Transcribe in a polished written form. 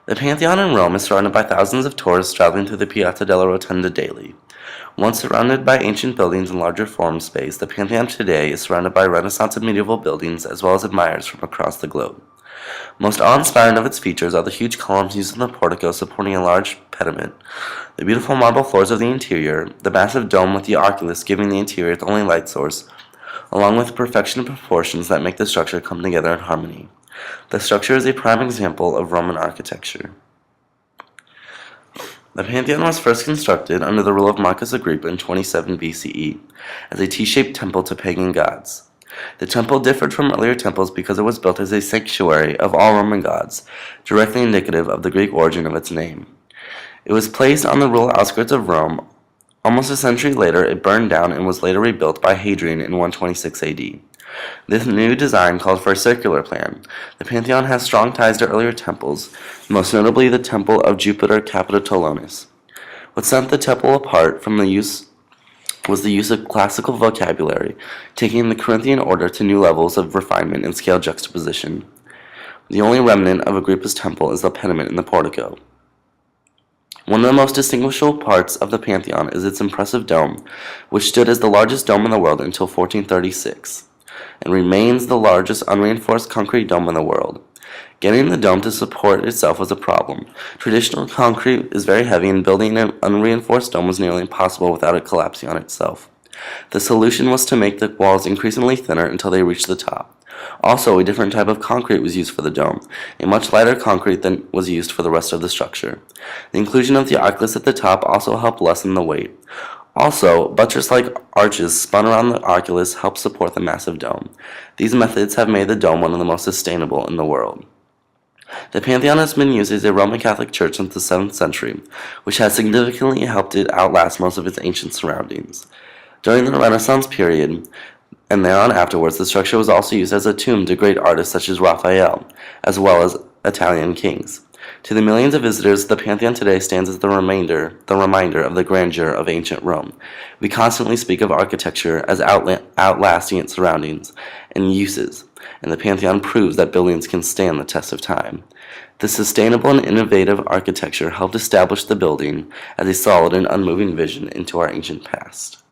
The Pantheon in Rome is surrounded by thousands of tourists traveling through the Piazza della Rotonda daily. Once surrounded by ancient buildings and larger forum space, the Pantheon today is surrounded by Renaissance and medieval buildings as well as admirers from across the globe. Most awe-inspiring of its features are the huge columns used in the portico supporting a large pediment, the beautiful marble floors of the interior, the massive dome with the oculus giving the interior its only light source, along with the perfection of proportions that make the structure come together in harmony. The structure is a prime example of Roman architecture. The Pantheon was first constructed under the rule of Marcus Agrippa in 27 BCE as a T-shaped temple to pagan gods. The temple differed from earlier temples because it was built as a sanctuary of all Roman gods, directly indicative of the Greek origin of its name. It was placed on the rural outskirts of Rome. Almost a century later, it burned down and was later rebuilt by Hadrian in 126 AD. This new design called for a circular plan. The Pantheon has strong ties to earlier temples, most notably the Temple of Jupiter Capitolonus. What set the temple apart from the use of classical vocabulary, taking the Corinthian order to new levels of refinement and scale juxtaposition. The only remnant of Agrippa's temple is the pediment in the portico. One of the most distinguishable parts of the Pantheon is its impressive dome, which stood as the largest dome in the world until 1436, and remains the largest unreinforced concrete dome in the world. Getting the dome to support itself was a problem. Traditional concrete is very heavy, and building an unreinforced dome was nearly impossible without it collapsing on itself. The solution was to make the walls increasingly thinner until they reached the top. Also, a different type of concrete was used for the dome, a much lighter concrete than was used for the rest of the structure. The inclusion of the oculus at the top also helped lessen the weight. Also, buttress-like arches spun around the oculus help support the massive dome. These methods have made the dome one of the most sustainable in the world. The Pantheon has been used as a Roman Catholic church since the 7th century, which has significantly helped it outlast most of its ancient surroundings. During the Renaissance period, and thereon afterwards, the structure was also used as a tomb to great artists such as Raphael, as well as Italian kings. To the millions of visitors, the Pantheon today stands as the reminder of the grandeur of ancient Rome. We constantly speak of architecture as outlasting its surroundings and uses, and the Pantheon proves that buildings can stand the test of time. This sustainable and innovative architecture helped establish the building as a solid and unmoving vision into our ancient past.